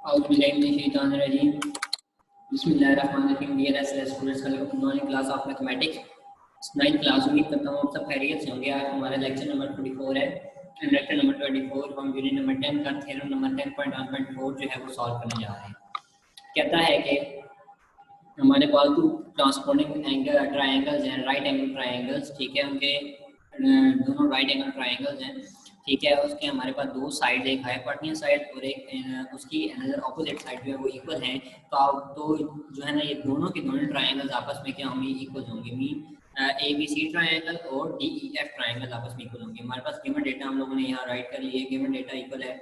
बिस्मिल्लाहिर्रहमानिर्रहीम। Dear students, welcome to class of mathematics 9th class. उम्मीद करता हूँ आप सब खैरियत से होंगे। आज हमारा लेक्चर नंबर 24 है। लेक्चर नंबर 24 हम यूनिट नंबर 10 का थ्योरम नंबर 10.1.4 जो है वो सॉल्व करने जा रहे हैं। कहता है कि हमारे पास टू ट्रांसपोर्टिंग एंगल ट्रायंगल्स हैं, राइट एंगल ट्रायंगल्स, ठीक है। उनके दोनों राइट एंगल ट्रायंगल्स हैं, ठीक है। उसके हमारे पास दो साइड, एक हाइपोटेन्यूज साइड और एक उसकी अनदर ऑपोजिट साइड जो है वो इक्वल है। तो जो है ना, ये दोनों के दोनों ट्रायंगल्स आपस में क्या होंगे, इक्वल होंगे। Mean A B C triangle और डी ई एफ ट्रायंगल आपस में इक्वल होंगे। हमारे पास गिवन डेटा हम लोगों ने यहाँ राइट कर लिए। गिवन डेटा इक्वल है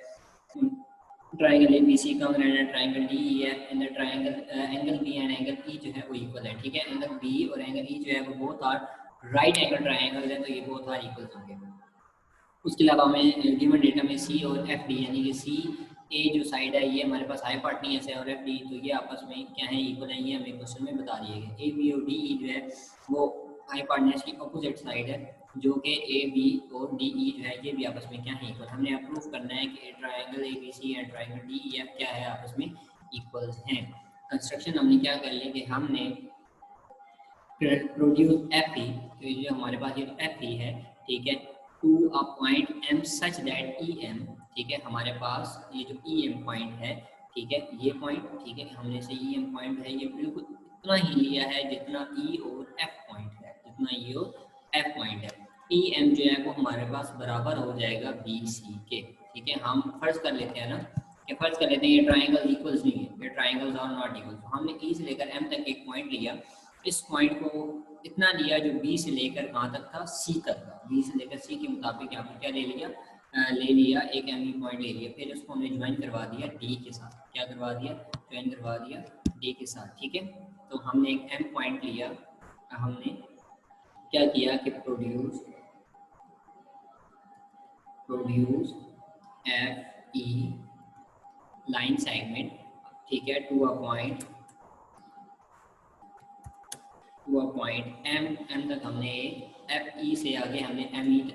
ट्रायंगल ए बी सी का triangle D E F and triangle angle B and angle E जो है वो इक्वल है, ठीक है। एंगल बी और एंगल ई जो है वो both are right angle triangle है, तो ये बोथ आर इक्वल होंगे। उसके अलावा हमें गिवन डेटा में सी और एफ डी यानी कि सी ए जो साइड है ये हमारे पास हाइपोटेन्यूज है और एफ डी तो ये आपस में क्या है, इक्वल है। ये हमें क्वेश्चन में बता दिए गए। ए बी और डी ई जो है वो हाइपोटेन्यूज की अपोजिट साइड है, जो कि ए बी और डी ई जो है ये भी आपस में क्या है, इक्वल। हमने प्रूफ करना है कि triangle A B C and triangle D E F क्या है, आपस में इक्वल हैं। कंस्ट्रक्शन हमने क्या कर लिया कि हमने प्रोड्यूस एफ ई, तो ये जो हमारे पास ये एफ ई है, ठीक है, to a point M such that E M, ठीक है। हमारे पास ये जो ई एम पॉइंट है, ठीक है, ये पॉइंट, ठीक है, हमने से ई एम पॉइंट है ये बिल्कुल इतना ही लिया है जितना ई और एफ पॉइंट है, जितना ई और एफ पॉइंट है। ई एम जो है वो हमारे पास बराबर हो जाएगा बी सी के, ठीक है। हम फर्ज कर लेते हैं ना, कि फर्ज कर लेते हैं ये ट्राइंगल इक्वल्स नहीं है, ये ट्राइंगल्स आर नॉट इक्वल। तो हमने ई से लेकर एम तक एक पॉइंट लिया, इस पॉइंट को इतना लिया जो बी से लेकर कहाँ तक था, सी तक था। बी से लेकर सी के मुताबिक यहाँ पर क्या ले लिया, एक एम ई पॉइंट ले लिया। फिर उसको हमने ज्वाइन करवा दिया डी के साथ। क्या करवा दिया, ज्वाइन करवा दिया डी के साथ, ठीक है। तो हमने एक एम पॉइंट लिया, हमने क्या किया कि produce F E line segment, ठीक है, टू अ पॉइंट एम तक। हमने एफ ई से आगे हमने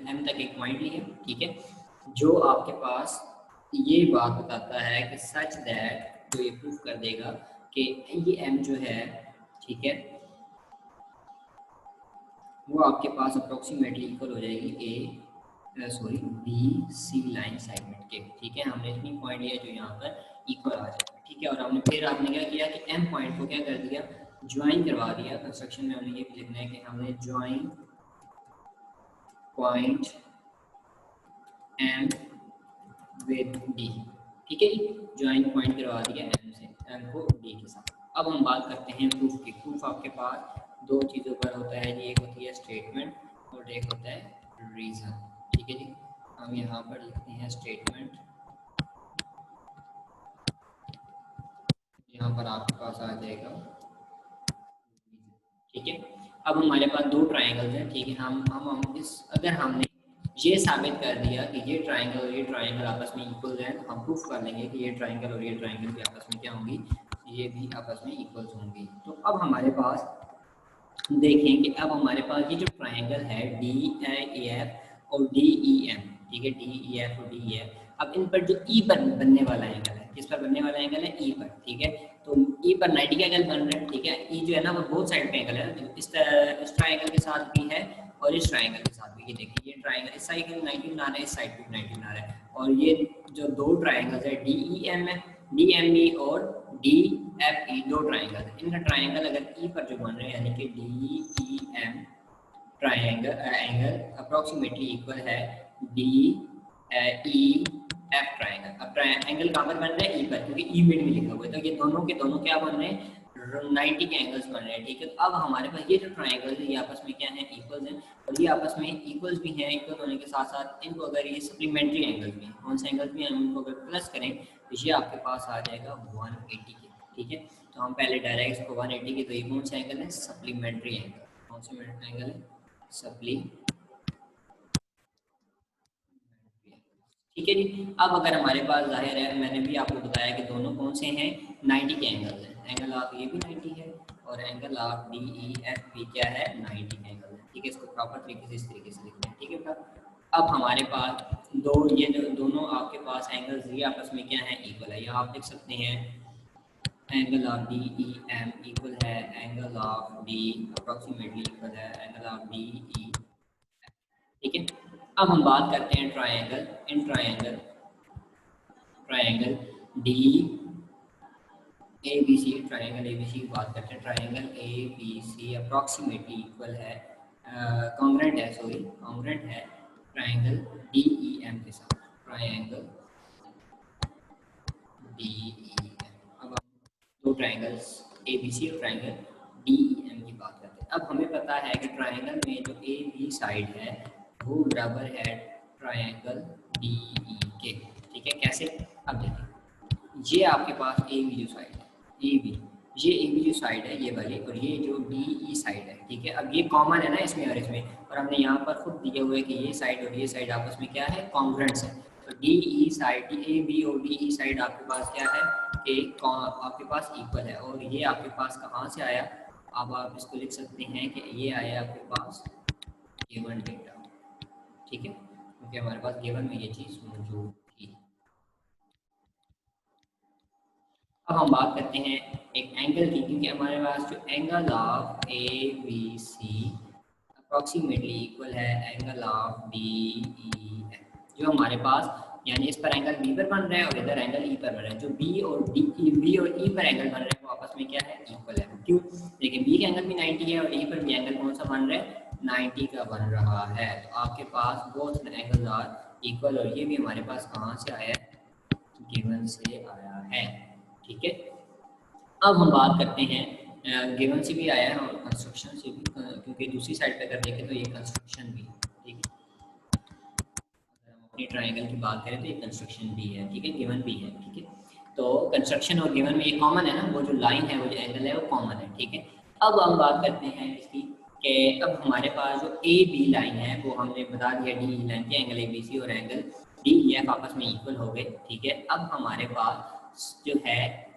एम तक एक पॉइंट लिया, ठीक है, जो आपके पास ये बात बताता है कि सच दैट, तो ये प्रूफ कर देगा कि ये एम जो है, ठीक है, वो आपके पास अप्रोक्सीमेटली इक्वल हो जाएगी बी सी लाइन सेगमेंट के, ठीक है। हमने इतनी पॉइंट लिया जो यहाँ पर इक्वल आ जाएगा, ठीक है। और फिर आपने क्या किया कि एम पॉइंट को क्या कर दिया, ज्वाइन करवा दिया। कंस्ट्रक्शन में हमने ये भी लिखना है कि हमने join point M with D, ठीक है जी, ज्वाइन पॉइंट करवा दिया एम से, एम को डी के साथ। अब हम बात करते हैं प्रूफ की। प्रूफ आपके पास दो चीज़ों पर होता है जी, एक होती है स्टेटमेंट और एक होता है रीज़न, ठीक है जी। हम यहाँ पर लिखते हैं स्टेटमेंट, यहाँ पर आपके पास आ जाएगा, ठीक है। अब हमारे पास दो ट्रायंगल्स हैं, ठीक है। हम इस अगर हमने ये साबित कर दिया कि ये ट्रायंगल और ये ट्रायंगल आपस में इक्वल हैं, तो हम प्रूफ कर लेंगे कि ये ट्रायंगल और ये ट्रायंगल भी आपस में क्या होंगी, ये भी आपस में इक्वल होंगी। तो अब हमारे पास देखें कि अब हमारे पास ये जो ट्रायंगल है डी ए एफ और डी ई एम, ठीक है, डी ई एफ और डी ई एफ, अब इन पर जो ई पर बनने वाला एंगल है, किस पर बनने वाला एंगल है, ई पर, ठीक है। तो ई पर 90 का एंगल बन रहा है, ठीक है। ई जो है ना वो बोथ साइड पे एंगल है, तो इस ट्रायंगल के साथ भी है और इस ट्रायंगल के साथ भी। ये देखिए, ये ट्रायंगल इस साइड 90 बना रहा है, इस साइड पे 90 बना रहा है। और ये जो दो ट्रायंगल्स है डी ई एम है, डी एम ई और डी एफ ई, दो ट्रायंगल है। इनका ट्रायंगल अगर ई पर जो बन रहे हैं यानी कि D E M triangle angle approximately equal है डी ई एफ ट्रायंगल। अब एंगल कहाँ पर बन रहे हैं, ई पर, क्योंकि ई मिड में लिखा हुआ है। तो ये दोनों के दोनों क्या बन रहे हैं, 90 के एंगल्स बन रहे हैं, ठीक है। तो अब हमारे पास ये जो ट्रायंगल है ये आपस में क्या है, इक्वल्स हैं। और ये आपस में इक्वल्स भी हैं, इक्वल होने के साथ साथ इनको अगर ये सप्लीमेंट्री एंगल्स भी हैं, कौन से एंगल्स भी हैं, हम इनको अगर प्लस करें तो ये आपके पास आ जाएगा 180 के, ठीक है। तो हम पहले डायरेक्ट इसको 180 के, तो ये कौन सा एंगल है, सप्लीमेंट्री एंगल। कौन सा एंगल है, सप्लीमेंट्री, ठीक है जी। अब अगर हमारे पास जाहिर है, मैंने भी आपको बताया कि दोनों कौन से हैं, 90 के एंगल हैं। एंगल ऑफ ये भी 90 है और angle of D E F भी क्या है, 90 एंगल है, ठीक है। इसको प्रॉपर तरीके से इस तरीके से लिखना है, ठीक है बेटा। अब हमारे पास ये जो दोनों आपके पास एंगल्स ये आपस में क्या है, इक्वल है। या आप लिख सकते हैं angle of D E M equal है angle of D approximately equal है एंगल ऑफ डी ई। ठीक है, अब हम बात करते हैं ट्राइंगल। इन triangle D A B C, triangle A B C की बात करते हैं। Triangle A B C approximately equal है, कॉन्ग्रेंट है, सॉरी कॉन्ग्रेंट है ट्राइंगल डी ई एम के साथ। Triangle D E M. अब हम दो ट्राइंगल्स ए बी सी और ट्राइंगल डी ई एम की बात करते हैं। अब हमें पता है कि ट्राइंगल में जो ए बी साइड है वो बराबर है ट्राइंगल डी ई के। ठीक है, कैसे? अब देखिए, ये आपके पास ए बी जो साइड है, ए बी, ये ए बी जो साइड है ये वाली, और ये जो डी ई साइड है। ठीक है, अब ये कॉमन है ना इसमें और इसमें, और हमने यहाँ पर खुद दिए हुए कि ये साइड और ये साइड आपस में क्या है, कॉन्ग्रेंट्स है। तो D E side, A B और डी ई साइड आपके पास क्या है, एक आपके पास इक्वल है। और ये आपके पास कहाँ से आया, अब आप इसको लिख सकते हैं कि ये आया आपके पास गिवन डेटा। ठीक है, क्योंकि हमारे पास गिवन में ये चीज़ मौजूद थी। अब हम बात करते हैं एक एंगल की, क्योंकि हमारे पास जो angle of A B C approximately equal है angle of D E F, जो हमारे पास यानी इस पर एंगल बी पर बन रहा है और इधर एंगल ई पर बन रहा है। जो बी और डी, बी और ई पर एंगल बन रहे हैं वो आपस में क्या है, इक्वल है। क्यों? देखिए, बी का एंगल भी 90 है और ई पर भी एंगल कौन सा बन रहा है, 90 का बन रहा है। तो आपके पास बोथ एंगल्स आर इक्वल, और ये भी हमारे पास कहाँ से आया है, गिवन से आया है। ठीक है, अब हम बात करते हैं गिवन से भी आया है और कंस्ट्रक्शन से भी, क्योंकि दूसरी साइड पे अगर देखें तो ये कंस्ट्रक्शन भी है। ठीक है, अगर हम अपनी ट्राइंगल की बात करें तो ये कंस्ट्रक्शन भी है। ठीक है, गिवन भी है। ठीक है, तो कंस्ट्रक्शन और गिवन में ये कॉमन है ना, वो जो लाइन है, वो जो एंगल है वो कॉमन है। ठीक है, अब हम बात करते हैं इसकी कि अब हमारे पास जो ए बी लाइन है वो हमने बता दिया, डी ई लाइन के एंगल ए बी सी और एंगल डी ई एफ आपस में इक्वल हो गए। ठीक है, अब हमारे पास जो है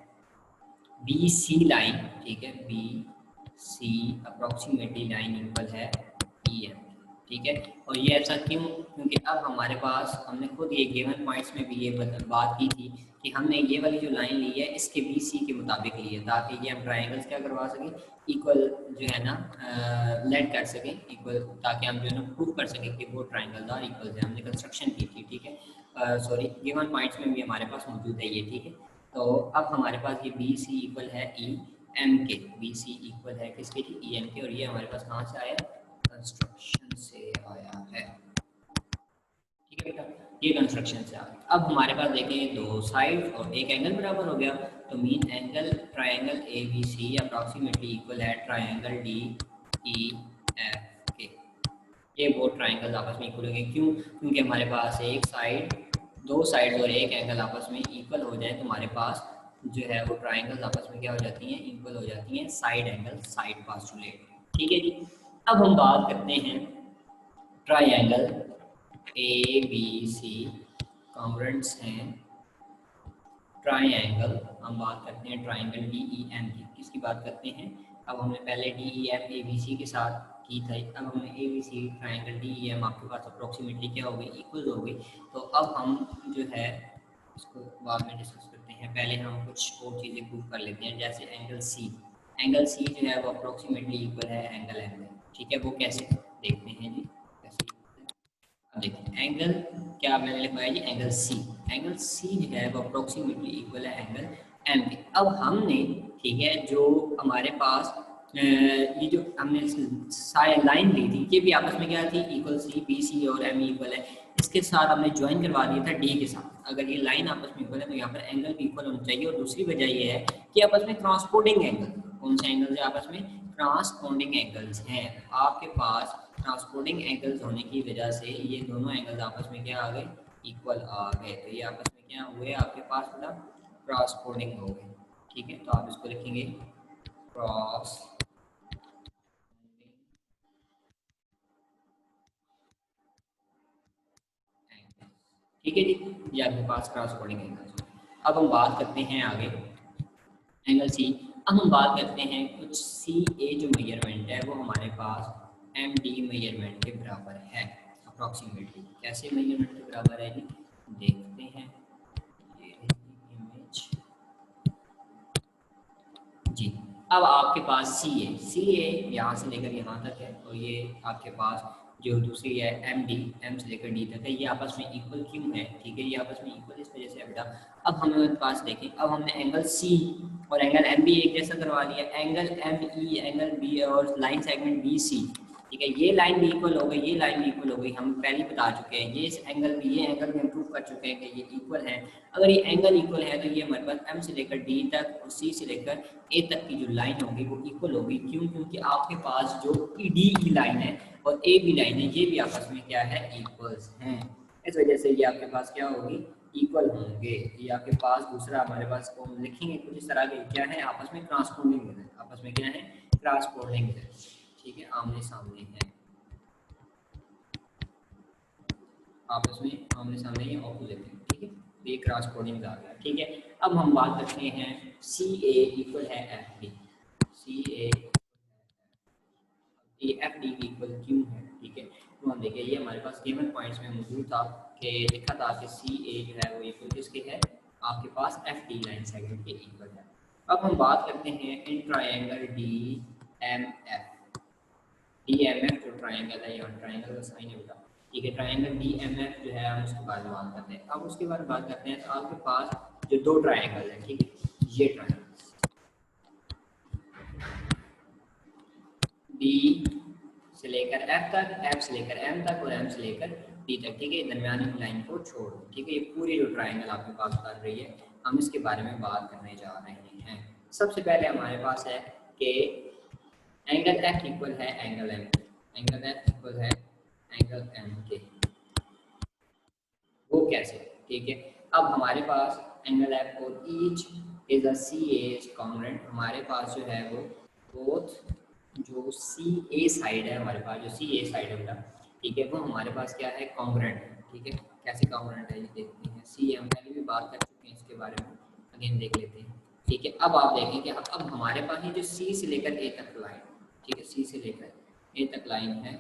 बी सी लाइन, ठीक है, B C approximately line equal है ई एम। ठीक है, और ये ऐसा क्यों, क्योंकि अब हमारे पास हमने खुद ये गिवन पॉइंट्स में भी ये बात की थी कि हमने ये वाली जो लाइन ली है इसके बी सी के मुताबिक ली है, ताकि ये हम ट्राइंगल्स क्या करवा सकें, इक्वल जो है ना लेट कर सकें इक्वल, ताकि हम जो है ना प्रूव कर सकें कि वो ट्राइंगल्स आर इक्वल है। हमने कंस्ट्रक्शन की थी। ठीक है, सॉरी गिवन पॉइंट्स में भी हमारे पास मौजूद है ये। ठीक है, तो अब हमारे पास ये बी सी इक्वल है ई एम के, बी सी इक्वल है किसके, ई एम के, और ये हमारे पास कहाँ से आया, कंस्ट्रक्शन से आया है। ठीक है बेटा, ये कंस्ट्रक्शन से आ गया। अब हमारे पास देखें दो साइड और एक एंगल बराबर हो गया, तो mean angle triangle A B C approximately equal है ट्राइंगल डी ई एफ के। ये वो ट्राइंगल आपस में इक्वल हो गए। क्यों? क्योंकि हमारे पास एक साइड, दो साइड और एक एंगल आपस में इक्वल हो जाए तो हमारे पास जो है वो ट्राइंगल्स आपस में क्या हो जाती हैं, इक्वल हो जाती हैं, साइड एंगल, साइड पास्टुलेट। ठीक है जी, अब हम बात करते हैं triangle A B C congruents हैं ट्राइंगल, हम बात करते हैं ट्राइंगल डी ई एम की। किसकी बात करते हैं? अब हमने पहले D E M A B C के साथ की थी, अब हमने A B C triangle D E M आपके पास अप्रोक्सीमेटली क्या हो गई, इक्वल हो गई। तो अब हम जो है इसको बाद में डिस्कस करते हैं, पहले हम कुछ और चीज़ें प्रूव कर लेते हैं। जैसे एंगल सी, एंगल सी जो है वो अप्रोक्सीमेटली इक्वल है एंगल एम में। ठीक है, वो कैसे देखते हैं जी, कैसे? अब देखिए एंगल क्या मैंने लिखवाया जी, एंगल सी, एंगल सी जो है वो अप्रोक्सीमेटली इक्वल है एंगल एम के। अब हमने, ठीक है, जो हमारे पास ये जो हमने लाइन ली थी ये भी आपस में क्या थी, इक्वल, सी बी सी और एम इक्वल है। इसके साथ हमने ज्वाइन करवा दिया था डी के साथ। अगर ये लाइन आपस में इक्वल है तो यहाँ पर एंगल भी इक्वल होना चाहिए। और दूसरी वजह ये है कि आपस में ट्रांसपोर्टिंग एंगल, कौन से एंगल्स है आपस में, ट्रांसपोर्टिंग एंगल्स हैं। आपके पास ट्रांसपोर्टिंग एंगल्स होने की वजह से ये दोनों एंगल्स आपस में क्या आ गए, इक्वल आ गए। तो ये आपस में क्या हुए आपके पास, मतलब ट्रांसपोर्टिंग हो गए। ठीक है, तो आप इसको लिखेंगे क्रॉस, ठीक है जी, ये आपके पास ट्रांसपोर्टिंग एंगल्स। अब हम बात करते हैं आगे एंगल सी। अब हम बात करते हैं कुछ सी ए जो मेजरमेंट है वो हमारे पास एम डी मेजरमेंट के बराबर है। अप्रॉक्सीमेटली कैसे मेजरमेंट के बराबर है जी, देखते हैं। ये इमेज जी। अब आपके पास सी ए यहाँ से लेकर यहाँ तक है और ये आपके पास जो दूसरी है एम से लेकर डी तक है, ये आपस में इक्वल क्यों है, ठीक है, ये आपस में इक्वल इस वजह से है बेटा। अब हमें पास देखें, अब हमने एंगल सी और एंगल एम बी एक जैसा करवा लिया, angle M E angle B और लाइन सेगमेंट बी सी, ठीक है, ये लाइन भी इक्वल हो गई, ये लाइन भी इक्वल हो गई, हम पहले ही बता चुके हैं, ये एंगल भी, ये एंगल भी हम प्रूव कर चुके हैं कि ये इक्वल है। अगर ये एंगल इक्वल है तो ये हमारे पास एम से लेकर डी तक और सी से लेकर ए तक की जो लाइन होगी वो इक्वल होगी। क्यों? क्योंकि आपके पास जो डी ई लाइन है और ए बी लाइन है ये भी आपस में क्या है, इक्वल्स हैं। इस वजह से ये आपके पास क्या होगी, इक्वल होंगे। ये आपके पास दूसरा हमारे पास को लिखेंगे कुछ इस तरह के, क्या है, आपस में ट्रांसपोर्टिंग है, आपस में क्या है, ट्रांसपोर्टिंग है, ठीक है, आमने सामने है, आपस में आमने सामने ये ऑपोजिट है, ठीक है, ये क्रॉसपोर्टिंग आ गया, ठीक है। अब हम बात करते हैं सी ए इक्वल है F D, C A F D equal क्यों है, ठीक है, तो हम देखिए ये हमारे पास गिवन पॉइंट्स में मौजूद था कि लिखा था कि सी ए जो है वो इक्वल किसके है, आपके पास एफ डी लाइन सेगमेंट के इक्वल है। अब हम बात करते हैं इन triangle D M F, D M F जो ट्रायंगल है, यहाँ ट्रायंगल का साइन है बेटा, ठीक है, ट्रायंगल डी एम एफ जो है हम उसके बारे में बात करते हैं। अब उसके बारे में बात करते हैं तो आपके पास जो दो ट्रायंगल है, ठीक है, ये ट्रायंगल डी से लेकर एफ तक, एफ से लेकर एम तक और एम से लेकर डी तक, ठीक है, दरमियानी लाइन को छोड़ दो, ठीक है, ये पूरी जो ट्रायंगल आपके पास कर रही है हम इसके बारे में बात करने जा रहे हैं। सबसे पहले हमारे पास है कि एंगल एफ इक्वल है angle M, angle F equal है एंगल एम के, वो कैसे, ठीक है। अब हमारे पास एंगल एफ और each is a C as congruent, हमारे पास जो है वो बोथ जो सी ए साइड है, हमारे पास जो सी ए साइड है बेटा, ठीक है, वो हमारे पास क्या है, कॉन्ग्रुएंट है, ठीक है। कैसे कॉन्ग्रुएंट है ये देखते हैं, सी हम पहले भी बात कर चुके हैं इसके बारे में, अगेन देख लेते हैं, ठीक है। अब आप देखें कि अब हमारे पास ये जो सी से लेकर ए तक लाइन, ठीक है, सी से लेकर ए तक लाइन है,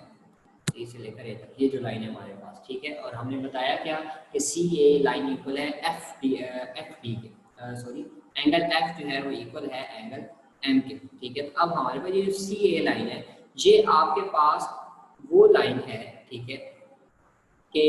सी से लेकर ए तक ये जो लाइन है हमारे पास, ठीक है, और हमने बताया क्या कि सी ए लाइन इक्वल है एफ डी के, सॉरी एंगल एफ जो है वो इक्वल है एंगल एम के, ठीक है। तो अब हमारे पास ये जो सी ए लाइन है ये आपके पास वो लाइन है, ठीक है, कि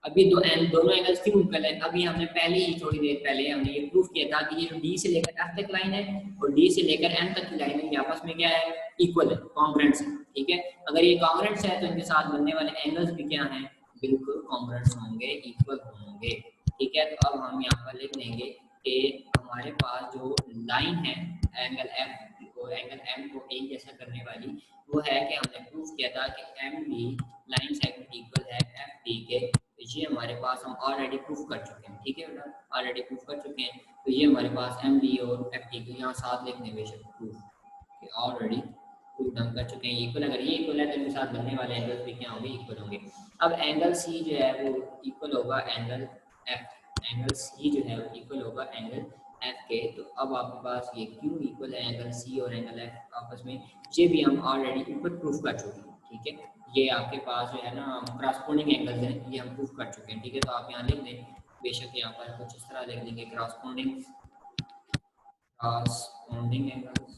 अभी दोनों एंगल्स क्यों इक्वल है, अभी हमने पहले ही थोड़ी देर पहले हमने ये प्रूफ किया था कि ये जो डी से लेकर एफ तक लाइन है और डी से लेकर एम तक की लाइन है ये आपस में क्या है, इक्वल है, कॉन्ग्रुएंट्स है, ठीक है। अगर ये कॉन्ग्रुएंट्स है तो इनके साथ बनने वाले एंगल्स भी क्या हैं, बिल्कुल कॉन्ग्रुएंट्स होंगे, इक्वल होंगे, ठीक है। तो अब हम यहाँ पर लिख लेंगे कि हमारे पास जो लाइन है एंगल एफ और एंगल एम को एक जैसा करने वाली वो है कि हमने प्रूफ किया था कि M B line segment equal है एफ डी के, ये हमारे पास हम ऑलरेडी प्रूफ कर चुके हैं, ठीक है बेटा, ऑलरेडी प्रूफ कर चुके हैं। तो ये हमारे पास एम बी और एफ टी को यहाँ साथ लिखने बेशक प्रूफ ऑलरेडी प्रूफ हम कर चुके हैं इक्वल, अगर ये इक्वल है तो इनके साथ बनने वाले एंगल्स भी क्या होंगे, इक्वल होंगे। अब एंगल सी जो है वो इक्वल होगा एंगल एफ, एंगल सी जो है वो इक्वल होगा एंगल एफ के। तो अब आपके पास ये क्यों इक्वल है एंगल सी और एंगल एफ आपस में, ये भी हम ऑलरेडी ऊपर प्रूफ कर चुके हैं, ठीक है। ये आपके पास जो है ना क्रॉसपोंडिंग एंगल्स हैं, ये हम प्रूफ कर चुके हैं, ठीक है। तो आप यहाँ लिख दें बेशक, यहाँ पर कुछ इस तरह लिख देंगे क्रॉसपोंडिंग एंगल्स,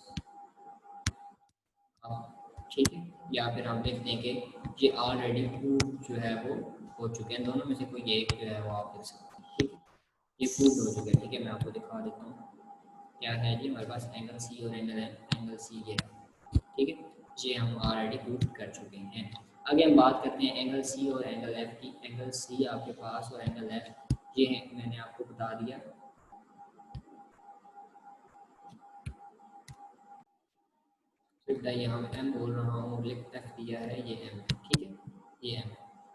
ठीक है, या फिर हम लिख देंगे ये ऑलरेडी प्रूफ जो है वो हो चुके हैं, दोनों में से कोई एक जो है वो आप लिख सकते हैं, ठीक है, ये प्रूफ हो चुका है, ठीक है। मैं आपको दिखा देता हूँ क्या है जी, हमारे पास एंगल सी और एंगल सी ये है, ठीक है, ये हम ऑलरेडी प्रूफ कर चुके हैं। आगे हम बात करते हैं एंगल सी और एंगल एफ की। एंगल सी आपके पास और एंगल एफ ये है, मैंने आपको बता दिया, यहाँ मैं एम बोल रहा हूँ, लिख एफ दिया है, ये एम, ठीक है, ये एम।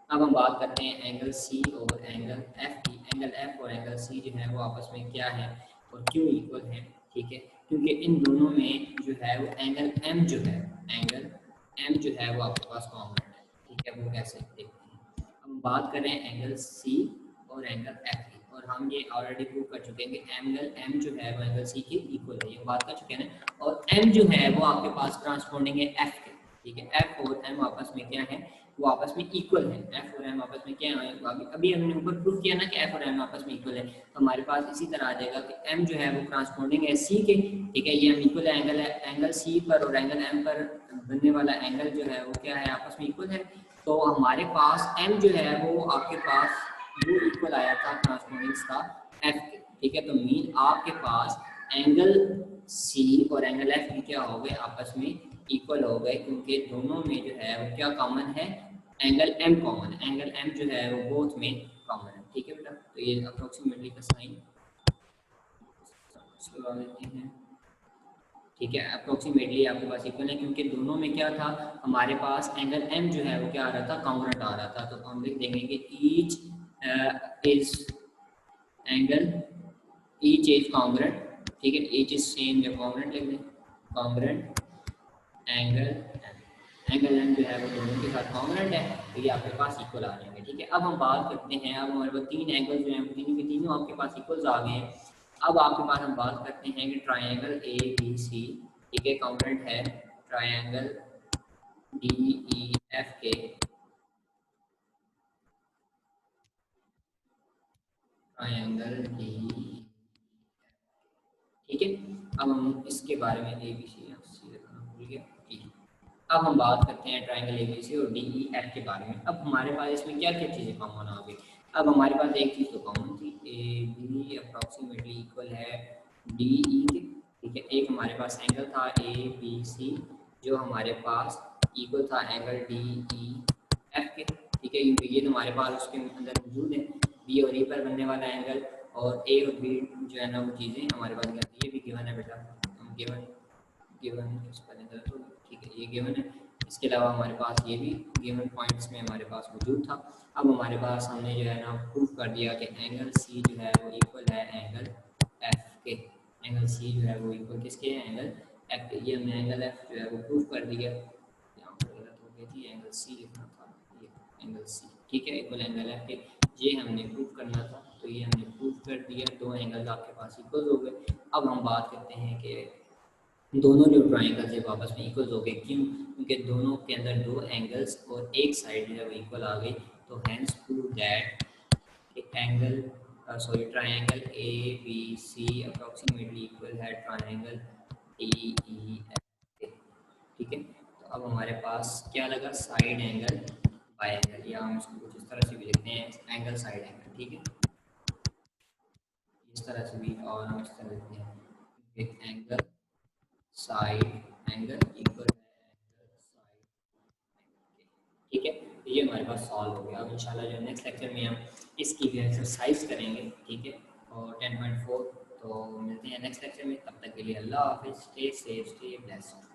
अब हम बात करते हैं एंगल सी और एंगल एफ की। एंगल एफ और एंगल सी जो है वो आपस में क्या है और क्यों इक्वल है, ठीक है, क्योंकि इन दोनों में जो है वो एंगल एम जो है, एंगल एम जो है वो आपके पास कॉमन है, ठीक है। वो कैसे देखते हैं, हम बात करें एंगल सी और एंगल एफ की, और हम ये ऑलरेडी प्रूव कर चुके हैं कि एंगल एम जो है वो एंगल सी के इक्वल है, ये बात कर चुके हैं ना। और एम जो है वो आपके पास ट्रांसपोर्टिंग है एफ के, ठीक है। एफ और एम आपस में क्या है, वो आपस में इक्वल है। एफ और एम आपस में क्या है, अभी हमने ऊपर प्रूफ किया ना कि एफ और एम आपस में इक्वल है, तो हमारे पास इसी तरह आ जाएगा कि एम जो है वो ट्रांसपोर्टिंग है सी के, ठीक है, ये हम इक्वल एंगल है, एंगल सी पर और एंगल एम पर बनने वाला एंगल जो है वो क्या है, आपस में इक्वल है। तो हमारे पास एम जो है वो आपके पास वो इक्वल आया था ट्रांसपोर्टिंग का एफ के, ठीक है। तो मीन आपके पास एंगल सी और एंगल एफ भी क्या हो गए, आपस में इक्वल हो गए, क्योंकि दोनों में जो है वो क्या कॉमन है, एंगल एम कॉमन है, एंगल एम जो है वो बोथ में कॉमन है, ठीक है बेटा। तो ये अप्रोक्सीमेटली का साइन लगा लेते हैं, ठीक है। अप्रोक्सीमेटली आपके पास इक्वल है, क्योंकि दोनों में क्या था, हमारे पास एंगल एम जो है वो क्या आ रहा था, कॉन्ग्रुएंट आ रहा था। तो हम लिख देंगे कि each is angle, each is congruent, ठीक है, ईच इज सेम या कॉन्ग्रुएंट लिख दें, कॉन्ग्रुएंट एंगल एंगल एम जो है वो दोनों के साथ कॉन्ग्रुएंट है, तो ये आपके पास इक्वल आ जाएंगे, ठीक है। अब हम बात करते हैं, अब हमारे पास तीन एंगल जो हैं तीनों के तीनों आपके पास इक्वल्स आ गए हैं। अब आपके पास हम बात करते हैं कि ट्राइंगल ए बी सी, ठीक है, कॉन्ग्रुएंट है ट्राइंगल डी ई एफ के, ट्राइंगल डी, ठीक है। अब हम इसके बारे में ए बी सी भूल गया, ठीक है। अब हम बात करते हैं ट्राइंगल एबीसी और डीईएफ के बारे में। अब हमारे पास इसमें क्या क्या चीज़ें कॉमन आ गई। अब हमारे पास एक चीज़ तो कॉमन थी, ए बी अप्रॉक्सीमेटली इक्वल है डी ई के, ठीक है। एक हमारे पास एंगल था ए बी सी जो हमारे पास इक्वल था एंगल डी ई एफ के, ठीक है, क्योंकि ये तो हमारे पास उसके अंदर मौजूद है, बी और ए पर बनने वाला एंगल, और ए और बी जो है ना वो चीज़ें हमारे पास, ये भी गिवन है बेटा, गिवन गिवन तो ठीक है, ये गिवन है। इसके अलावा हमारे पास ये भी गिवन पॉइंट्स में हमारे पास मौजूद था। अब हमारे पास हमने जो है ना प्रूफ कर दिया कि एंगल सी जो है वो इक्वल है एंगल एफ के, एंगल सी जो है वो इक्वल किसके है, एंगल एफ के। ये हमने एंगल एफ जो है वो प्रूफ कर दिया, यहाँ पर गलत हो गई थी, एंगल सी लिखना था, ये एंगल सी, ठीक है, इक्वल एंगल एफ के, ये हमने प्रूफ करना था, तो ये हमने प्रूफ कर दिया, दो एंगल आपके पास इक्वल हो गए। अब हम बात करते हैं कि दोनों जो ट्राइंगल्स है आपस में इक्वल हो गए, क्यों, क्योंकि दोनों के अंदर दो एंगल्स और एक साइड जो है वो इक्वल आ गई। तो hence prove that angle sorry triangle A B C approximately equal है ट्राइंगल डी ई एफ, ठीक है। तो अब हमारे पास क्या लगा, साइड एंगल बाय एंगल, या हम इसको कुछ इस तरह से भी लिखते हैं एंगल साइड एंगल, ठीक है, इस तरह से भी, और हम इस तरह लिखते हैं एक एंगल साइड एंगल इक्वल है एंगल साइड, ठीक है। तो ये हमारे पास सॉल्व हो गया। अब इंशाल्लाह जो नेक्स्ट लेक्चर में हम इसकी भी एक्सरसाइज करेंगे, ठीक है, और 10.4। तो मिलते हैं नेक्स्ट लेक्चर में, तब तक के लिए अल्लाह हाफिज़, स्टे सेफ, स्टे ब्लेस्ड।